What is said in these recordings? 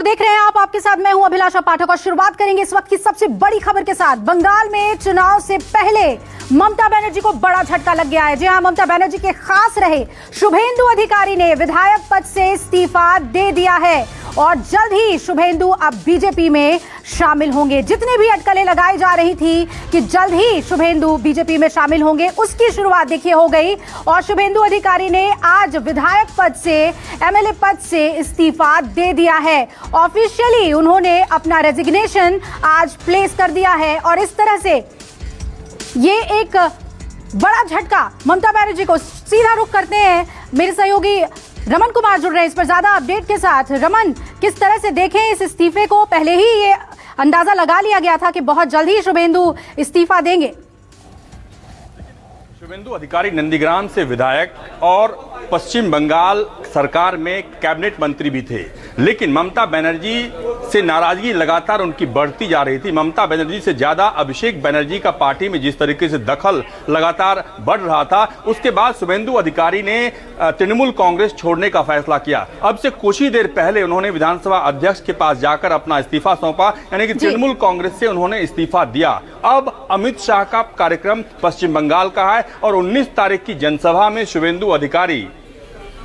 24 देख रहे हैं आप, आपके साथ मैं हूं अभिलाषा पाठक और शुरुआत करेंगे इस वक्त की सबसे बड़ी खबर के साथ। बंगाल में चुनाव से पहले ममता बनर्जी को बड़ा झटका लग गया है। जी हां, ममता बनर्जी के खास रहे शुभेंदु अधिकारी ने विधायक पद से इस्तीफा दे दिया है और जल्द ही शुभेंदु अब बीजेपी में शामिल होंगे। जितने भी अटकलें लगाई जा रही थी कि जल्द ही शुभेंदु बीजेपी में शामिल होंगे, उसकी शुरुआत देखिए हो गई और शुभेंदु अधिकारी ने आज विधायक पद से, एमएलए पद से इस्तीफा दे दिया है। ऑफिशियली उन्होंने अपना रेजिग्नेशन आज प्लेस कर दिया है और इस तरह से ये एक बड़ा झटका ममता बनर्जी को। सीधा रुख करते हैं, मेरे सहयोगी रमन कुमार जुड़ रहे हैं इस पर ज्यादा अपडेट के साथ। रमन, किस तरह से देखें इस इस्तीफे को? पहले ही ये अंदाजा लगा लिया गया था कि बहुत जल्द ही शुभेंदु इस्तीफा देंगे। शुभेंदु अधिकारी नंदीग्राम से विधायक और पश्चिम बंगाल सरकार में कैबिनेट मंत्री भी थे, लेकिन ममता बनर्जी से नाराजगी लगातार उनकी बढ़ती जा रही थी। ममता बनर्जी से ज्यादा अभिषेक बनर्जी का पार्टी में जिस तरीके से दखल लगातार बढ़ रहा था, उसके बाद शुभेंदु अधिकारी ने तृणमूल कांग्रेस छोड़ने का फैसला किया। अब से कुछ ही देर पहले उन्होंने विधानसभा अध्यक्ष के पास जाकर अपना इस्तीफा सौंपा, यानी कि तृणमूल कांग्रेस से उन्होंने इस्तीफा दिया। अब अमित शाह का कार्यक्रम पश्चिम बंगाल का है और 19 तारीख की जनसभा में शुभेंदु अधिकारी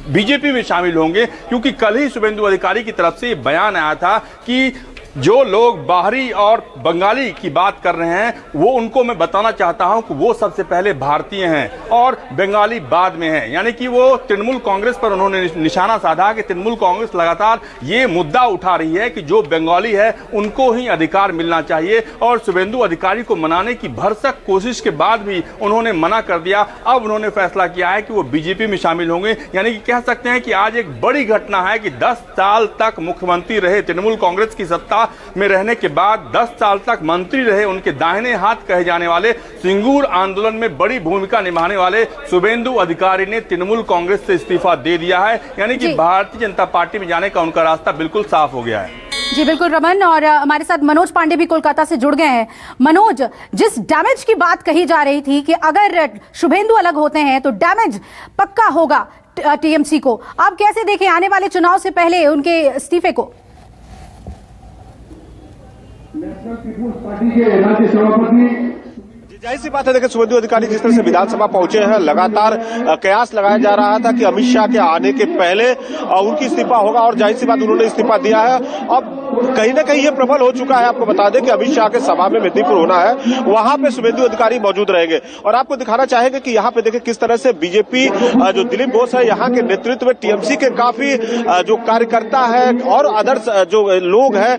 बीजेपी में शामिल होंगे, क्योंकि कल ही शुभेंदु अधिकारी की तरफ से बयान आया था कि जो लोग बाहरी और बंगाली की बात कर रहे हैं, वो उनको मैं बताना चाहता हूं कि वो सबसे पहले भारतीय हैं और बंगाली बाद में हैं। यानी कि वो तृणमूल कांग्रेस पर उन्होंने निशाना साधा कि तृणमूल कांग्रेस लगातार ये मुद्दा उठा रही है कि जो बंगाली है उनको ही अधिकार मिलना चाहिए और शुभेंदु अधिकारी को मनाने की भरसक कोशिश के बाद भी उन्होंने मना कर दिया। अब उन्होंने फैसला किया है कि वो बीजेपी में शामिल होंगे। यानी कि कह सकते हैं कि आज एक बड़ी घटना है कि 10 साल तक मुख्यमंत्री रहे, तृणमूल कांग्रेस की सत्ता में रहने के बाद 10 साल तक मंत्री रहे, उनके दाहिने हाथ कहे जाने वाले, सिंगूर आंदोलन में बड़ी भूमिका निभाने वाले शुभेंदु अधिकारी ने तृणमूल कांग्रेस से इस्तीफा दे दिया है। यानी कि भारतीय जनता पार्टी में जाने का उनका रास्ता बिल्कुल साफ हो गया है। जी बिल्कुल रमन, और हमारे साथ मनोज पांडे भी कोलकाता से जुड़ गए हैं। मनोज, जिस डैमेज की बात कही जा रही थी कि अगर शुभेंदु अलग होते हैं तो डैमेज पक्का होगा टीएमसी को, आप कैसे देखें आने वाले चुनाव से पहले उनके इस्तीफे को? नेशनल पीपुल्स पार्टी के राज्य सभापति, जाहिर सी बात है, देखिए शुभेंदु अधिकारी जिस तरह से विधानसभा पहुंचे हैं, लगातार कयास लगाया जा रहा था कि अमित शाह के आने के पहले उनकी इस्तीफा होगा और जाहिर सी बात उन्होंने इस्तीफा दिया है। अब कहीं ना कहीं ये प्रबल हो चुका है। आपको बता दें कि अमित शाह के सभा में मेदिनीपुर होना है, वहां पे शुभेंदु अधिकारी मौजूद रहेंगे और आपको दिखाना चाहेंगे कि यहाँ पे देखिए किस तरह से बीजेपी जो दिलीप घोष है, यहाँ के नेतृत्व में टीएमसी के काफी जो कार्यकर्ता है और अदर्स जो लोग हैं,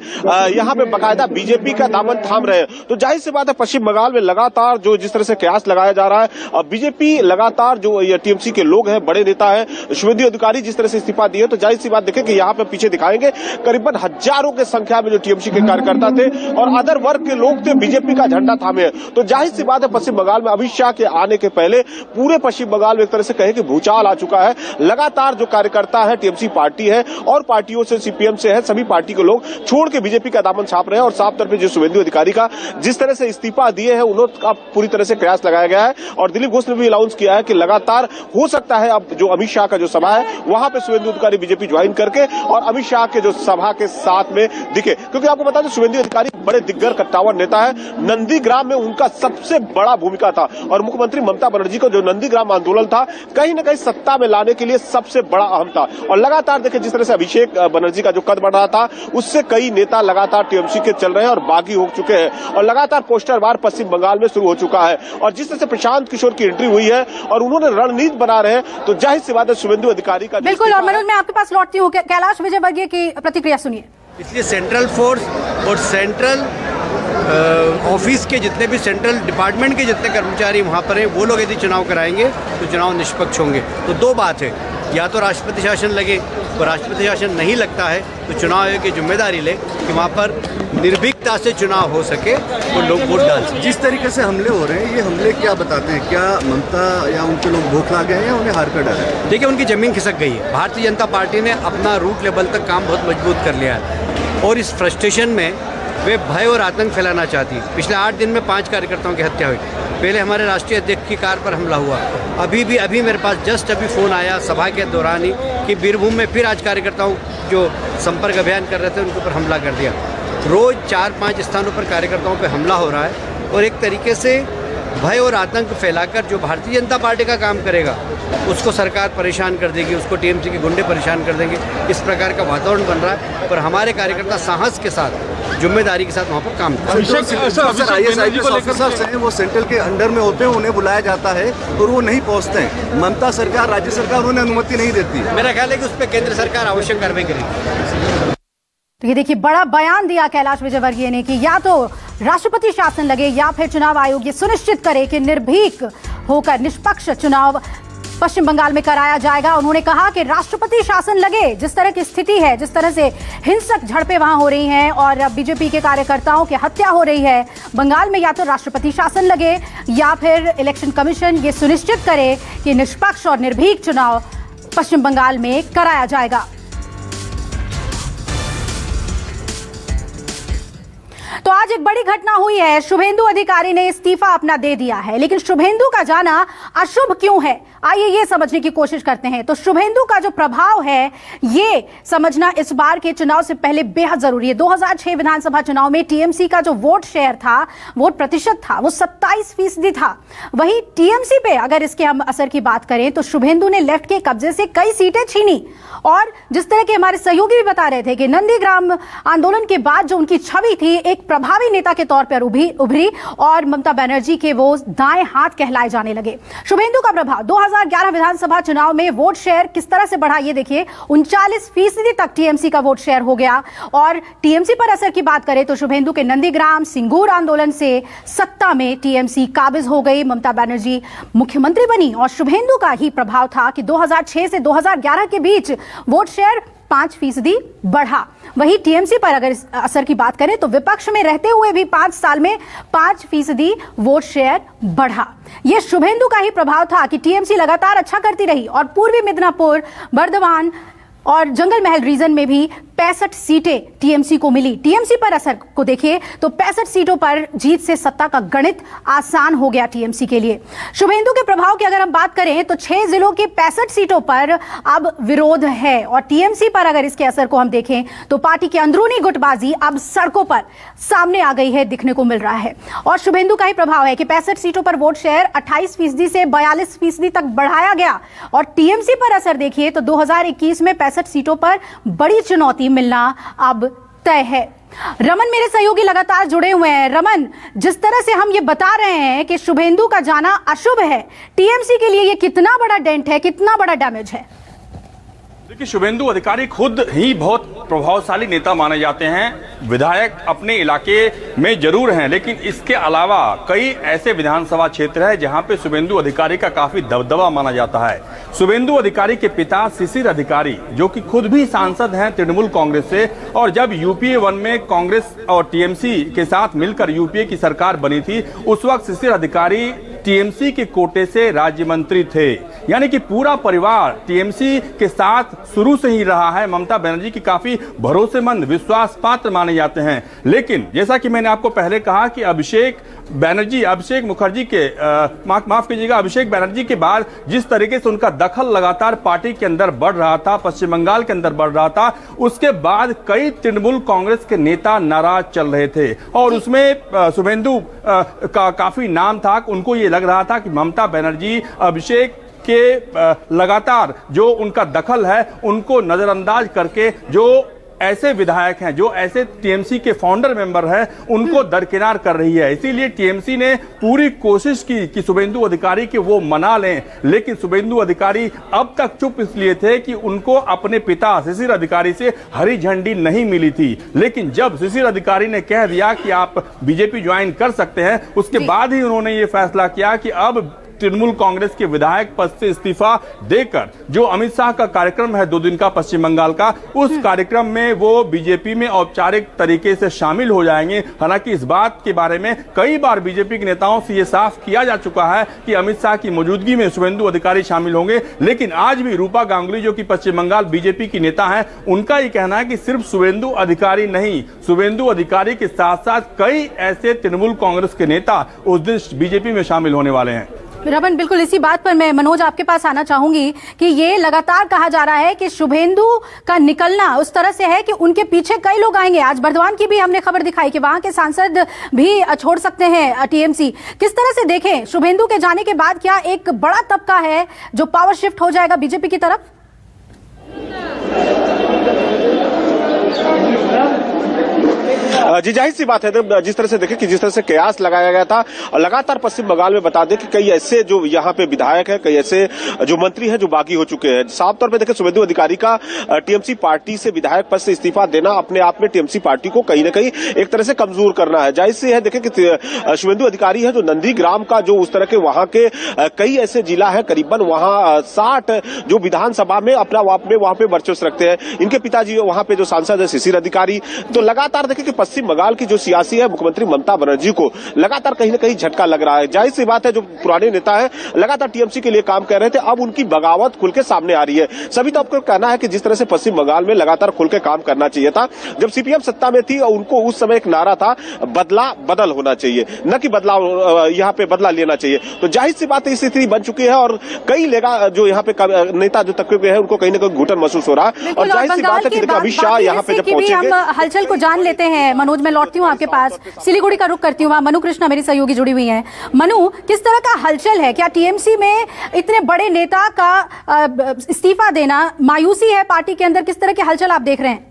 यहाँ पे बाकायदा बीजेपी का दामन थाम रहे हैं। तो जाहिर सी बात है, पश्चिम बंगाल में लगातार जो जिस तरह से कयास लगाया जा रहा है, बीजेपी लगातार जो टीएमसी के लोग हैं, बड़े नेता हैं, शुभेंदु अधिकारी जिस तरह से इस्तीफा दिए, तो जाहिर सी बात देखें कि यहाँ पे पीछे दिखाएंगे करीबन हजारों के संख्या में जो टीएमसी के कार्यकर्ता थे और अदर वर्ग के लोग थे, बीजेपी का झंडा थामे। तो जाहिर सी बात है, पश्चिम बंगाल में अमित शाह के आने के पहले पूरे पश्चिम बंगाल में एक तरह से कहे कि भूचाल आ चुका है। लगातार जो कार्यकर्ता है, टीएमसी पार्टी है और पार्टियों से, सीपीएम से है, सभी पार्टी के लोग छोड़ के बीजेपी का दामन छाप रहे हैं और साफ तौर पर जो शुभेंदु अधिकारी का जिस तरह से इस्तीफा दिए हैं, उन्होंने पूरी तरह से कयास लगाया गया है और दिलीप घोष ने भी अनाउंस किया है कि लगातार हो सकता है अब जो अमित शाह का जो सभा है, वहां पे शुभेंदु अधिकारी बीजेपी ज्वाइन करके और अमित शाह के जो सभा के साथ में दिखे। क्योंकि आपको बता दें, शुभेंदु अधिकारी बड़े दिग्गज कट्टावर नेता है। नंदीग्राम में उनका सबसे बड़ा भूमिका था और मुख्यमंत्री ममता बनर्जी को जो नंदीग्राम आंदोलन था, कहीं न कहीं सत्ता में लाने के लिए सबसे बड़ा अहम था। और लगातार देखिए जिस तरह से अभिषेक बनर्जी का जो कद बढ़ रहा था, उससे कई नेता लगातार टीएमसी के चल रहे हैं और बागी हो चुके हैं और लगातार पोस्टर वार पश्चिम बंगाल में शुरू हो चुका है। और जिस तरह से प्रशांत किशोर की एंट्री हुई है और उन्होंने रणनीति बना रहे हैं, तो जाहिर सी बात है शुभेंदु अधिकारी का बिल्कुल। और मनोज, मैं आपके पास लौटती हूँ, कैलाश विजयवर्गीय की प्रतिक्रिया सुनिए। इसलिए सेंट्रल फोर्स और सेंट्रल ऑफिस के जितने भी सेंट्रल डिपार्टमेंट के जितने कर्मचारी वहाँ पर हैं, वो लोग यदि चुनाव कराएंगे तो चुनाव निष्पक्ष होंगे। तो दो बात है, या तो राष्ट्रपति शासन लगे, और राष्ट्रपति शासन नहीं लगता है तो चुनाव आयोग की जिम्मेदारी ले कि वहाँ पर निर्भीकता से चुनाव हो सके और लोग वोट डाल सकें। जिस तरीके से हमले हो रहे हैं, ये हमले क्या बताते हैं? क्या ममता या उनके लोग भूख आ गए हैं या उन्हें हार कर डाला है? देखिए, उनकी जमीन खिसक गई है। भारतीय जनता पार्टी ने अपना रूट लेवल तक काम बहुत मजबूत कर लिया है और इस फ्रस्ट्रेशन में वे भय और आतंक फैलाना चाहती। पिछले 8 दिन में 5 कार्यकर्ताओं की हत्या हुई। पहले हमारे राष्ट्रीय अध्यक्ष की कार पर हमला हुआ। अभी मेरे पास जस्ट अभी फ़ोन आया सभा के दौरान ही कि बीरभूम में फिर आज कार्यकर्ताओं जो संपर्क अभियान कर रहे थे उनके ऊपर हमला कर दिया। रोज़ 4-5 स्थानों पर कार्यकर्ताओं पर हमला हो रहा है और एक तरीके से भय और आतंक फैलाकर जो भारतीय जनता पार्टी का काम करेगा उसको सरकार परेशान कर देगी, उसको टीएमसी के गुंडे परेशान कर देंगे। इस प्रकार का वातावरण बन रहा है पर हमारे कार्यकर्ता साहस के साथ, जिम्मेदारी के साथ वहाँ पर काम करते हैं। IAS ऑफिसर्स हैं वो सेंट्रल के अंडर में होते हैं, उन्हें बुलाया जाता है और वो नहीं पहुँचते हैं। ममता सरकार, राज्य सरकार उन्हें अनुमति नहीं देती है। मेरा ख्याल है कि उस पर केंद्र सरकार आवश्यक कार्रवाई करेगी। तो ये देखिए बड़ा बयान दिया कैलाश विजयवर्गीय ने कि या तो राष्ट्रपति शासन लगे या फिर चुनाव आयोग ये सुनिश्चित करे कि निर्भीक होकर निष्पक्ष चुनाव पश्चिम बंगाल में कराया जाएगा। उन्होंने कहा कि राष्ट्रपति शासन लगे, जिस तरह की स्थिति है, जिस तरह से हिंसक झड़पें वहां हो रही हैं और बीजेपी के कार्यकर्ताओं की हत्या हो रही है बंगाल में, या तो राष्ट्रपति शासन लगे या फिर इलेक्शन कमीशन ये सुनिश्चित करे कि निष्पक्ष और निर्भीक चुनाव पश्चिम बंगाल में कराया जाएगा। तो आज एक बड़ी घटना हुई है। शुभेंदु अधिकारी ने इस्तीफा अपना दे दिया है, लेकिन शुभेंदु का जाना अशुभ क्यों है, आइए ये समझने की कोशिश करते हैं। तो शुभेंदु का जो प्रभाव है ये समझना इस बार के चुनाव से पहले बेहद जरूरी है। 2006 विधानसभा चुनाव में टीएमसी का जो वोट शेयर था, वोट प्रतिशत था, वो 27% था। वही टीएमसी पे अगर इसके हम असर की बात करें तो शुभेंदु ने लेफ्ट के कब्जे से कई सीटें छीनी। और जिस तरह के हमारे सहयोगी भी बता रहे थे कि नंदीग्राम आंदोलन के बाद जो उनकी छवि थी एक प्रभावी नेता के तौर पर उभरी और ममता बनर्जी के वो दाएं हाथ कहलाए जाने लगे। शुभेंदु का प्रभाव 2011 विधानसभा चुनाव में वोट शेयर किस तरह से बढ़ा ये देखिए, 39% तक टीएमसी का वोट शेयर हो गया। और टीएमसी पर असर की बात करें तो शुभेंदु के नंदीग्राम सिंगूर आंदोलन से सत्ता में टीएमसी काबिज हो गई, ममता बनर्जी मुख्यमंत्री बनी और शुभेंदु का ही प्रभाव था कि 2006 से 2011 के बीच वोट शेयर 5% बढ़ा। वही टीएमसी पर अगर असर की बात करें तो विपक्ष में रहते हुए भी 5 साल में 5% वोट शेयर बढ़ा। यह शुभेंदु का ही प्रभाव था कि टीएमसी लगातार अच्छा करती रही और पूर्वी मिदनापुर, बर्दवान और जंगल महल रीजन में भी 65 सीटें टीएमसी को मिली। टीएमसी पर असर को देखिए तो 65 सीटों पर जीत से सत्ता का गणित आसान हो गया टीएमसी के लिए। शुभेंदु के प्रभाव की अगर हम बात करें तो 6 जिलों के 65 सीटों पर अब विरोध है और टीएमसी पर अगर इसके असर को हम देखें तो पार्टी की अंदरूनी गुटबाजी अब सड़कों पर सामने आ गई है, दिखने को मिल रहा है। और शुभेंदु का ही प्रभाव है कि 65 सीटों पर वोट शेयर 28% से 42% तक बढ़ाया गया। और टीएमसी पर असर देखिए तो 2021 में 65 सीटों पर बड़ी चुनौती मिलना अब तय है। रमन मेरे सहयोगी लगातार जुड़े हुए हैं। रमन, जिस तरह से हम ये बता रहे हैं कि शुभेंदु का जाना अशुभ है, टीएमसी के लिए ये कितना बड़ा डेंट है, कितना बड़ा डैमेज है? देखिए, शुभेंदु अधिकारी खुद ही बहुत प्रभावशाली नेता माने जाते हैं। विधायक अपने इलाके में जरूर हैं, लेकिन इसके अलावा कई ऐसे विधानसभा क्षेत्र है जहां पे शुभेंदु अधिकारी का काफी दबदबा माना जाता है। शुभेंदु अधिकारी के पिता शिशिर अधिकारी, जो कि खुद भी सांसद हैं तृणमूल कांग्रेस से, और जब यूपीए 1 में कांग्रेस और टीएमसी के साथ मिलकर यूपीए की सरकार बनी थी, उस वक्त शिशिर अधिकारी टीएमसी के कोटे से राज्य मंत्री थे। यानी कि पूरा परिवार टीएमसी के साथ शुरू से ही रहा है। ममता बनर्जी की काफी भरोसेमंद, विश्वास पात्र माने जाते हैं। लेकिन जैसा कि मैंने आपको पहले कहा कि अभिषेक बनर्जी के बाद जिस तरीके से उनका दखल लगातार पार्टी के अंदर बढ़ रहा था, पश्चिम बंगाल के अंदर बढ़ रहा था, उसके बाद कई तृणमूल कांग्रेस के नेता नाराज चल रहे थे और उसमें शुभेंदु का काफी नाम था। उनको ये लग रहा था कि ममता बनर्जी अभिषेक के लगातार जो उनका दखल है उनको नजरअंदाज करके जो ऐसे विधायक हैं, जो ऐसे टीएमसी के फाउंडर मेंबर हैं, उनको दरकिनार कर रही है। इसीलिए टीएमसी ने पूरी कोशिश की कि शुभेंदु अधिकारी के वो मना लें, लेकिन शुभेंदु अधिकारी अब तक चुप इसलिए थे कि उनको अपने पिता शिशिर अधिकारी से हरी झंडी नहीं मिली थी। लेकिन जब शिशिर अधिकारी ने कह दिया कि आप बीजेपी ज्वाइन कर सकते हैं, उसके बाद ही उन्होंने ये फैसला किया कि अब तृणमूल कांग्रेस के विधायक पद से इस्तीफा देकर जो अमित शाह का कार्यक्रम है 2 दिन का पश्चिम बंगाल का, उस कार्यक्रम में वो बीजेपी में औपचारिक तरीके से शामिल हो जाएंगे। हालांकि इस बात के बारे में कई बार बीजेपी के नेताओं से ये साफ किया जा चुका है कि अमित शाह की मौजूदगी में शुभेंदु अधिकारी शामिल होंगे, लेकिन आज भी रूपा गांगुली जो कि पश्चिम बंगाल बीजेपी की नेता है, उनका ये कहना है कि सिर्फ शुभेंदु अधिकारी नहीं, शुभेंदु अधिकारी के साथ साथ कई ऐसे तृणमूल कांग्रेस के नेता उस दिन बीजेपी में शामिल होने वाले हैं। रमन, बिल्कुल इसी बात पर मैं मनोज आपके पास आना चाहूंगी कि ये लगातार कहा जा रहा है कि शुभेंदु का निकलना उस तरह से है कि उनके पीछे कई लोग आएंगे। आज बर्दवान की भी हमने खबर दिखाई कि वहां के सांसद भी छोड़ सकते हैं टीएमसी। किस तरह से देखें शुभेंदु के जाने के बाद, क्या एक बड़ा तबका है जो पावर शिफ्ट हो जाएगा बीजेपी की तरफ? जी जाहिर सी बात है, जिस तरह से देखें कि जिस तरह से कयास लगाया गया था और लगातार पश्चिम बंगाल में बता दें कि कई ऐसे जो यहाँ पे विधायक हैं, कई ऐसे जो मंत्री हैं जो बागी हो चुके हैं। साफ तौर पे देखें शुभेंदु अधिकारी का टीएमसी पार्टी से विधायक पद से इस्तीफा देना अपने आप में टीएमसी पार्टी को कहीं ना कहीं एक तरह से कमजोर करना है। जाहिर सी है देखें कि शुभेंदु अधिकारी है जो नंदीग्राम का जो उस तरह के वहां के कई ऐसे जिला है, करीबन वहां 60 जो विधानसभा में अपना वहां पे वर्चस्व रखते हैं। इनके पिताजी वहां पे जो सांसद है शिशिर अधिकारी। तो लगातार देखें कि पश्चिम बंगाल की जो सियासी है मुख्यमंत्री ममता बनर्जी को लगातार कहीं ना कहीं झटका लग रहा है। जाहिर सी बात है जो पुराने नेता है लगातार टीएमसी के लिए काम कर रहे थे, अब उनकी बगावत खुल के सामने आ रही है। सभी तो आपको कहना है कि जिस तरह से पश्चिम बंगाल में लगातार खुल के काम करना चाहिए था। जब सीपीएम सत्ता में थी उनको उस समय एक नारा था बदला बदल होना चाहिए, न कि बदलाव यहाँ पे बदला लेना चाहिए। तो जाहिर सी बात है स्थिति बन चुकी है और कई लेगा जो यहाँ पे नेता जो तबके पे है उनको कहीं ना कहीं घुटन महसूस हो रहा है। और जाहिर सी बात है कि अमित शाह यहाँ पे जब पहुंचेंगे, हम हलचल को जान लेते हैं। मनोज, मैं लौटती हूँ आपके पास, सिलीगुड़ी का रुख करती हूँ। मनु कृष्णा मेरी सहयोगी जुड़ी हुई हैं। मनु, किस तरह का हलचल है? क्या टीएमसी में इतने बड़े नेता का इस्तीफा देना मायूसी है पार्टी के अंदर? किस तरह की हलचल आप देख रहे हैं?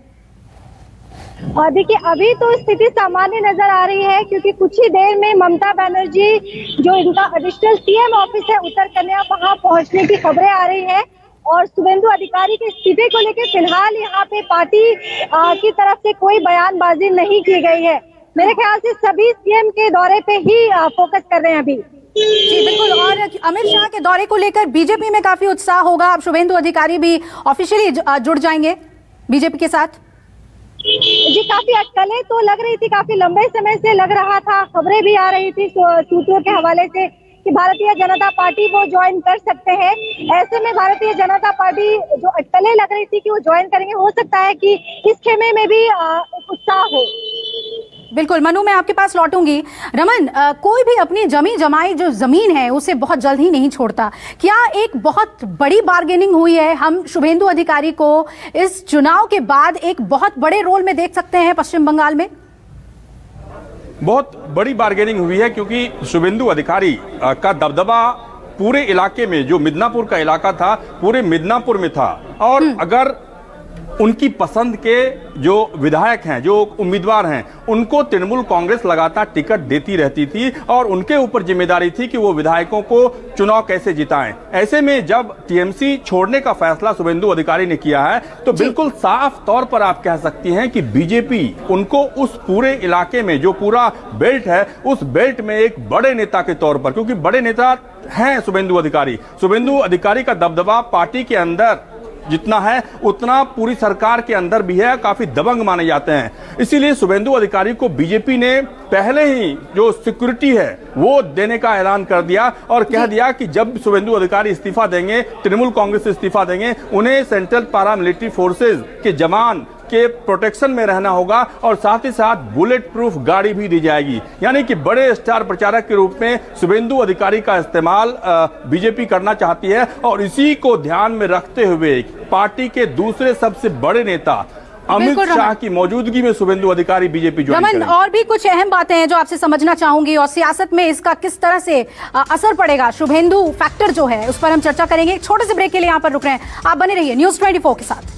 देखिए, अभी तो स्थिति सामान्य नजर आ रही है क्योंकि कुछ ही देर में ममता बनर्जी जो इनका एडिशनल सीएम ऑफिस है उत्तर कन्या, वहां पहुंचने की खबरें आ रही है। और शुभेंदु अधिकारी के इस्तीफे को लेकर फिलहाल यहाँ पे पार्टी की तरफ से कोई बयानबाजी नहीं की गई है। मेरे ख्याल से सभी सीएम के दौरे पे ही फोकस कर रहे हैं अभी। जी बिल्कुल। और अमित शाह के दौरे को लेकर बीजेपी में काफी उत्साह होगा। अब शुभेंदु अधिकारी भी ऑफिशियली जुड़ जाएंगे बीजेपी के साथ। जी, काफी अटकलें तो लग रही थी, काफी लंबे समय से लग रहा था, खबरें भी आ रही थी सूत्रों के हवाले से कि भारतीय जनता पार्टी वो ज्वाइन कर सकते हैं। ऐसे में भारतीय जनता पार्टी जो अटकलें लग रही थी कि वो ज्वाइन करेंगे, हो सकता है कि इस खेमे में भी एक उत्साह हो। बिल्कुल मनु, मैं आपके पास लौटूंगी। रमन, कोई भी अपनी जमी जमाई जो जमीन है उसे बहुत जल्द ही नहीं छोड़ता। क्या एक बहुत बड़ी बार्गेनिंग हुई है? हम शुभेंदु अधिकारी को इस चुनाव के बाद एक बहुत बड़े रोल में देख सकते हैं पश्चिम बंगाल में? बहुत बड़ी बार्गेनिंग हुई है क्योंकि शुभेंदु अधिकारी का दबदबा पूरे इलाके में, जो मिदनापुर का इलाका था, पूरे मिदनापुर में था। और अगर उनकी पसंद के जो विधायक हैं, जो उम्मीदवार हैं, उनको तृणमूल कांग्रेस लगातार टिकट देती रहती थी और उनके ऊपर जिम्मेदारी थी कि वो विधायकों को चुनाव कैसे जिताएं। ऐसे में जब टीएमसी छोड़ने का फैसला शुभेंदु अधिकारी ने किया है तो बिल्कुल साफ तौर पर आप कह सकती हैं कि बीजेपी उनको उस पूरे इलाके में, जो पूरा बेल्ट है, उस बेल्ट में एक बड़े नेता के तौर पर, क्योंकि बड़े नेता हैं शुभेंदु अधिकारी का दबदबा पार्टी के अंदर जितना है उतना पूरी सरकार के अंदर भी है, काफी दबंग माने जाते हैं। इसीलिए शुभेंदु अधिकारी को बीजेपी ने पहले ही जो सिक्योरिटी है वो देने का ऐलान कर दिया और कह दिया कि जब शुभेंदु अधिकारी इस्तीफा देंगे, तृणमूल कांग्रेस से इस्तीफा देंगे, उन्हें सेंट्रल पैरामिलिट्री फोर्सेज के जवान के प्रोटेक्शन में रहना होगा और साथ ही साथ बुलेट प्रूफ गाड़ी भी दी जाएगी। यानी कि बड़े स्टार प्रचारक के रूप में शुभेंदु अधिकारी का इस्तेमाल बीजेपी करना चाहती है और इसी को ध्यान में रखते हुए पार्टी के दूसरे सबसे बड़े नेता अमित शाह की मौजूदगी में शुभेंदु अधिकारी बीजेपी ज्वाइन करेंगे। और भी कुछ अहम बातें हैं जो आपसे समझना चाहूंगी और सियासत में इसका किस तरह से असर पड़ेगा, शुभेंदु फैक्टर जो है उस पर हम चर्चा करेंगे। एक छोटे से ब्रेक के लिए यहाँ पर रुक रहे हैं, आप बने रहिए न्यूज़ 24 के साथ।